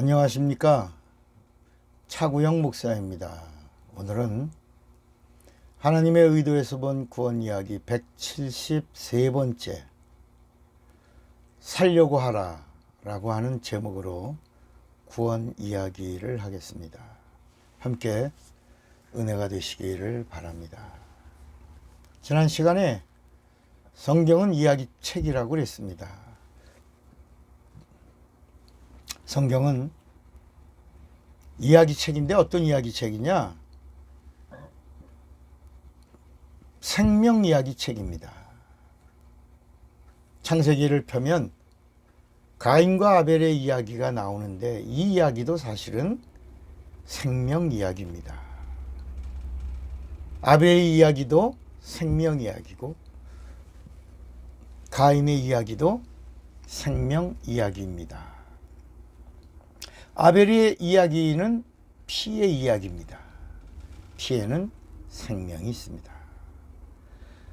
안녕하십니까. 차구영 목사입니다. 오늘은 하나님의 의도에서 본 구원 이야기 173번째 살려고 하라 라고 하는 제목으로 구원 이야기를 하겠습니다. 함께 은혜가 되시기를 바랍니다. 지난 시간에 성경은 이야기책이라고 그랬습니다. 성경은 이야기책인데 어떤 이야기책이냐? 생명 이야기책입니다. 창세기를 펴면 가인과 아벨의 이야기가 나오는데 이 이야기도 사실은 생명 이야기입니다. 아벨의 이야기도 생명 이야기고 가인의 이야기도 생명 이야기입니다. 아벨의 이야기는 피의 이야기입니다. 피에는 생명이 있습니다.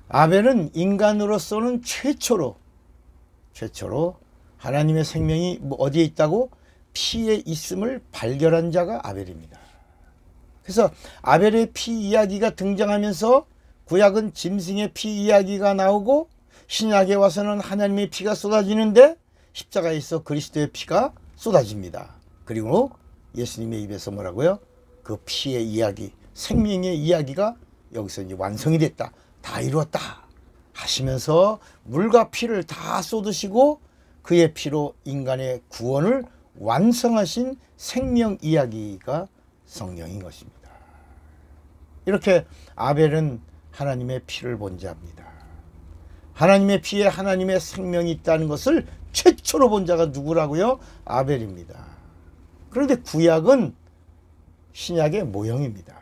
아벨은 인간으로서는 최초로 하나님의 생명이 어디에 있다고? 피에 있음을 발견한 자가 아벨입니다. 그래서 아벨의 피 이야기가 등장하면서 구약은 짐승의 피 이야기가 나오고 신약에 와서는 하나님의 피가 쏟아지는데 십자가에서 그리스도의 피가 쏟아집니다. 그리고 예수님의 입에서 뭐라고요? 그 피의 이야기, 생명의 이야기가 여기서 이제 완성이 됐다. 다 이루었다. 하시면서 물과 피를 다 쏟으시고 그의 피로 인간의 구원을 완성하신 생명 이야기가 성경인 것입니다. 이렇게 아벨은 하나님의 피를 본 자입니다. 하나님의 피에 하나님의 생명이 있다는 것을 최초로 본 자가 누구라고요? 아벨입니다. 그런데 구약은 신약의 모형입니다.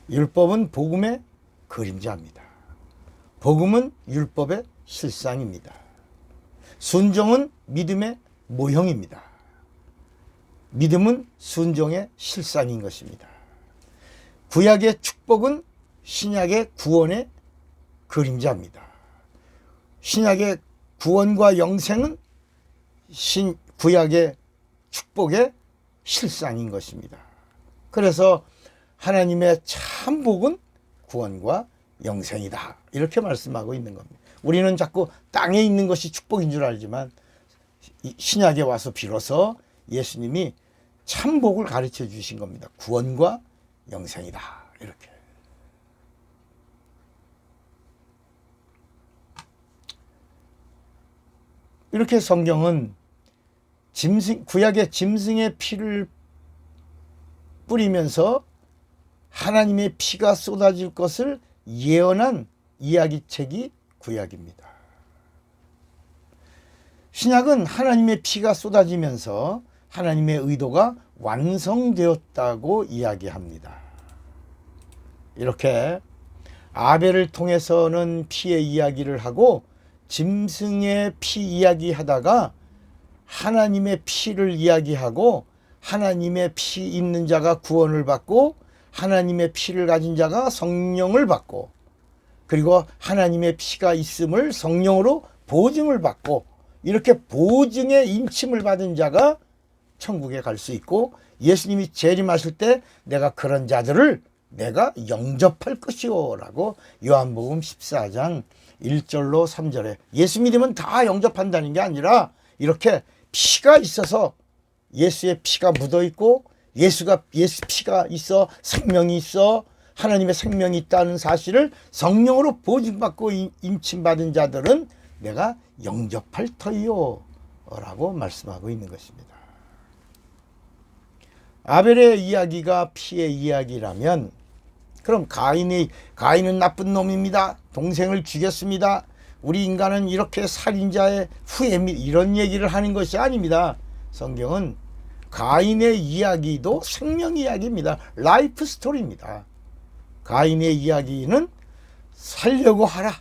율법은 복음의 그림자입니다. 복음은 율법의 실상입니다. 순종은 믿음의 모형입니다. 믿음은 순종의 실상인 것입니다. 구약의 축복은 신약의 구원의 그림자입니다. 신약의 구원과 영생은 구약의 축복의 실상인 것입니다. 그래서 하나님의 참 복은 구원과 영생이다. 이렇게 말씀하고 있는 겁니다. 우리는 자꾸 땅에 있는 것이 축복인 줄 알지만 신약에 와서 비로소 예수님이 참 복을 가르쳐 주신 겁니다. 구원과 영생이다. 이렇게 성경은 구약의 짐승의 피를 뿌리면서 하나님의 피가 쏟아질 것을 예언한 이야기책이 구약입니다. 신약은 하나님의 피가 쏟아지면서 하나님의 의도가 완성되었다고 이야기합니다. 이렇게 아벨을 통해서는 피의 이야기를 하고 짐승의 피 이야기하다가 하나님의 피를 이야기하고 하나님의 피 있는 자가 구원을 받고 하나님의 피를 가진 자가 성령을 받고 그리고 하나님의 피가 있음을 성령으로 보증을 받고 이렇게 보증의 임침을 받은 자가 천국에 갈 수 있고 예수님이 재림하실 때 내가 그런 자들을 내가 영접할 것이오 라고 요한복음 14장 1절로 3절에 예수 믿으면 다 영접한다는 게 아니라 이렇게 피가 있어서 예수의 피가 묻어 있고 예수 피가 있어 생명이 있어 하나님의 생명이 있다는 사실을 성령으로 보증받고 임침받은 자들은 내가 영접할 터이요 라고 말씀하고 있는 것입니다. 아벨의 이야기가 피의 이야기라면 그럼 가인은 나쁜 놈입니다. 동생을 죽였습니다. 우리 인간은 이렇게 살인자의 후예입니다. 이런 얘기를 하는 것이 아닙니다. 성경은 가인의 이야기도 생명 이야기입니다. 라이프 스토리입니다. 가인의 이야기는 살려고 하라.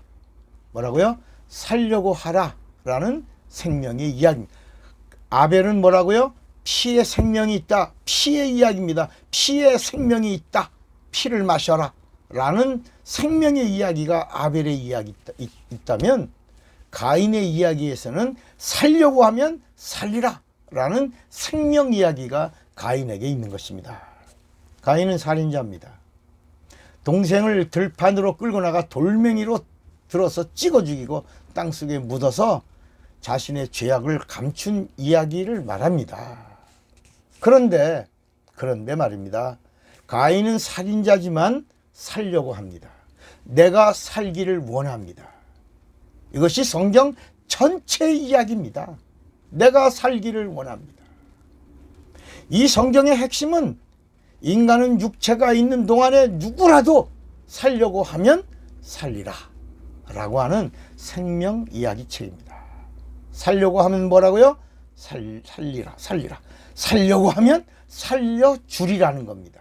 뭐라고요? 살려고 하라 라는 생명의 이야기입니다. 아벨은 뭐라고요? 피에 생명이 있다. 피의 이야기입니다. 피에 생명이 있다. 피를 마셔라 라는 생명의 이야기가 아벨의 이야기 있다면 가인의 이야기에서는 살려고 하면 살리라 라는 생명 이야기가 가인에게 있는 것입니다. 가인은 살인자입니다. 동생을 들판으로 끌고 나가 돌멩이로 들어서 찍어 죽이고 땅속에 묻어서 자신의 죄악을 감춘 이야기를 말합니다. 그런데 말입니다. 가인은 살인자지만 살려고 합니다. 내가 살기를 원합니다. 이것이 성경 전체 이야기입니다. 내가 살기를 원합니다. 이 성경의 핵심은 인간은 육체가 있는 동안에 누구라도 살려고 하면 살리라 라고 하는 생명 이야기책입니다. 살려고 하면 뭐라고요? 살리라. 살려고 하면 살려주리라는 겁니다.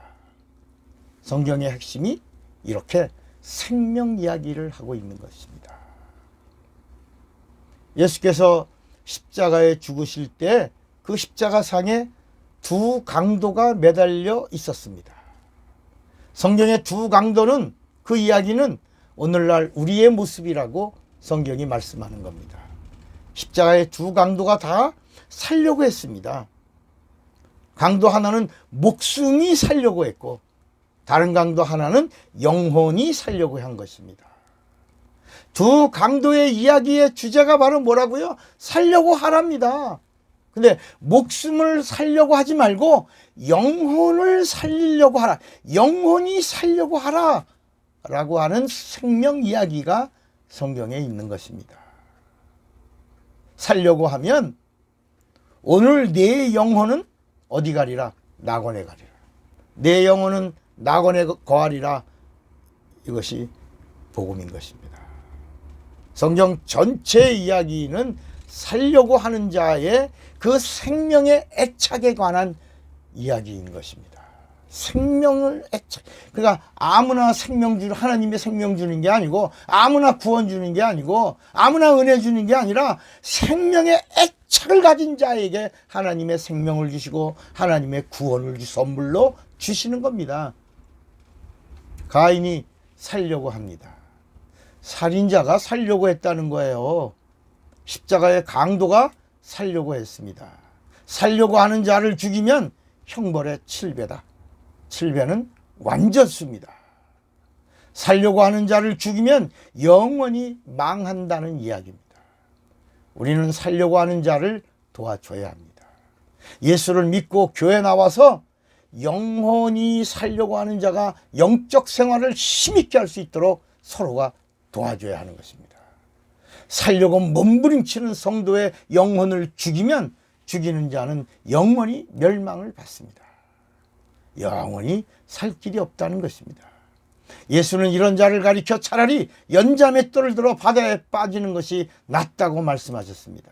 성경의 핵심이 이렇게 생명 이야기를 하고 있는 것입니다. 예수께서 십자가에 죽으실 때 그 십자가상에 두 강도가 매달려 있었습니다. 성경의 두 강도는, 그 이야기는 오늘날 우리의 모습이라고 성경이 말씀하는 겁니다. 십자가의 두 강도가 다 살려고 했습니다. 강도 하나는 목숨이 살려고 했고 다른 강도 하나는 영혼이 살려고 한 것입니다. 두 강도의 이야기의 주제가 바로 뭐라고요? 살려고 하랍니다. 근데 목숨을 살려고 하지 말고 영혼을 살리려고 하라. 영혼이 살려고 하라. 라고 하는 생명 이야기가 성경에 있는 것입니다. 살려고 하면 오늘 내 영혼은 어디 가리라? 낙원에 가리라. 내 영혼은 낙원에 거하리라. 이것이 복음인 것입니다. 성경 전체 이야기는 살려고 하는 자의 그 생명의 애착에 관한 이야기인 것입니다. 생명을 애착. 그러니까 아무나 하나님의 생명 주는 게 아니고, 아무나 구원 주는 게 아니고, 아무나 은혜 주는 게 아니라 생명의 애착을 가진 자에게 하나님의 생명을 주시고 하나님의 구원을 선물로 주시는 겁니다. 가인이 살려고 합니다. 살인자가 살려고 했다는 거예요. 십자가의 강도가 살려고 했습니다. 살려고 하는 자를 죽이면 형벌의 7배다. 7배는 완전수입니다. 살려고 하는 자를 죽이면 영원히 망한다는 이야기입니다. 우리는 살려고 하는 자를 도와줘야 합니다. 예수를 믿고 교회 나와서 영혼이 살려고 하는 자가 영적 생활을 힘있게 할 수 있도록 서로가 도와줘야 하는 것입니다. 살려고 몸부림치는 성도의 영혼을 죽이면 죽이는 자는 영원히 멸망을 받습니다. 영원히 살 길이 없다는 것입니다. 예수는 이런 자를 가리켜 차라리 연자맷돌을 들어 바다에 빠지는 것이 낫다고 말씀하셨습니다.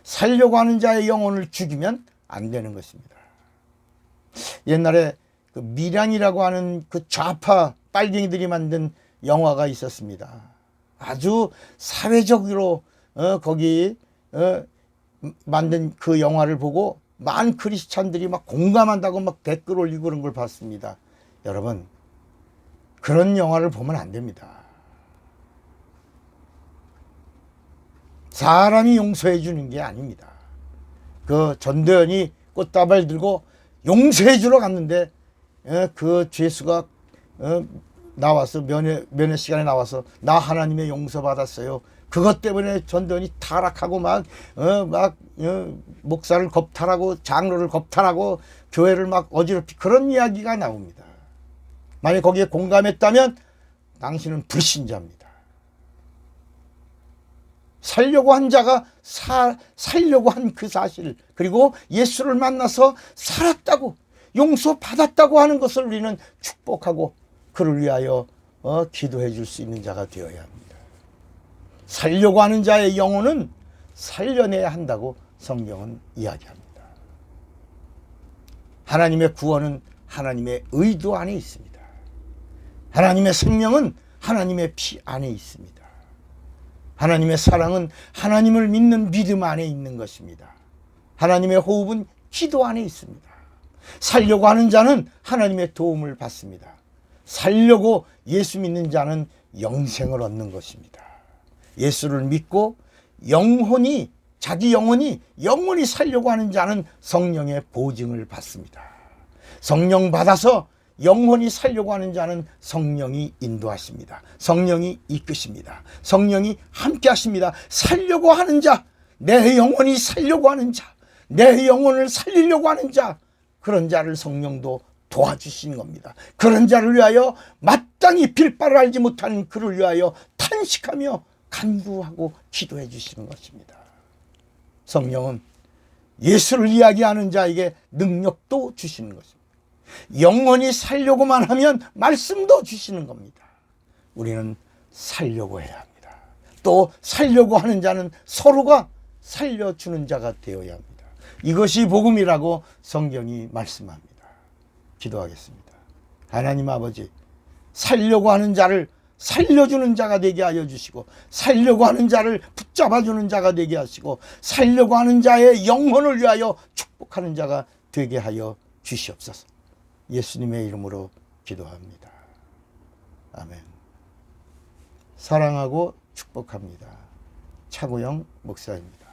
살려고 하는 자의 영혼을 죽이면 안 되는 것입니다. 옛날에 그 밀양이라고 하는 그 좌파 빨갱이들이 만든 영화가 있었습니다. 아주 사회적으로 거기 만든 그 영화를 보고 많은 크리스찬들이 막 공감한다고 막 댓글 올리고 그런 걸 봤습니다. 여러분, 그런 영화를 보면 안 됩니다. 사람이 용서해 주는 게 아닙니다. 그 전도연이 꽃다발 들고 용서해 주러 갔는데 그 죄수가 나와서 면회 시간에 나와서 나 하나님의 용서 받았어요. 그것 때문에 전도연이 타락하고 목사를 겁탈하고 장로를 겁탈하고 교회를 막 어지럽히 그런 이야기가 나옵니다. 만약 거기에 공감했다면 당신은 불신자입니다. 살려고 한 자가 살려고 한 그 사실, 그리고 예수를 만나서 살았다고 용서받았다고 하는 것을 우리는 축복하고 그를 위하여 기도해 줄 수 있는 자가 되어야 합니다. 살려고 하는 자의 영혼은 살려내야 한다고 성경은 이야기합니다. 하나님의 구원은 하나님의 의도 안에 있습니다. 하나님의 생명은 하나님의 피 안에 있습니다. 하나님의 사랑은 하나님을 믿는 믿음 안에 있는 것입니다. 하나님의 호흡은 기도 안에 있습니다. 살려고 하는 자는 하나님의 도움을 받습니다. 살려고 예수 믿는 자는 영생을 얻는 것입니다. 예수를 믿고 영혼이 자기 영혼이 영원히 살려고 하는 자는 성령의 보증을 받습니다. 성령 받아서 영혼이 살려고 하는 자는 성령이 인도하십니다. 성령이 이끄십니다. 성령이 함께 하십니다. 살려고 하는 자, 내 영혼이 살려고 하는 자, 내 영혼을 살리려고 하는 자, 그런 자를 성령도 도와주시는 겁니다. 그런 자를 위하여 마땅히 빌바를 알지 못하는 그를 위하여 탄식하며 간구하고 기도해 주시는 것입니다. 성령은 예수를 이야기하는 자에게 능력도 주시는 것입니다. 영원히 살려고만 하면 말씀도 주시는 겁니다. 우리는 살려고 해야 합니다. 또 살려고 하는 자는 서로가 살려주는 자가 되어야 합니다. 이것이 복음이라고 성경이 말씀합니다. 기도하겠습니다. 하나님 아버지, 살려고 하는 자를 살려주는 자가 되게 하여 주시고, 살려고 하는 자를 붙잡아주는 자가 되게 하시고, 살려고 하는 자의 영혼을 위하여 축복하는 자가 되게 하여 주시옵소서. 예수님의 이름으로 기도합니다. 아멘. 사랑하고 축복합니다. 차구영 목사입니다.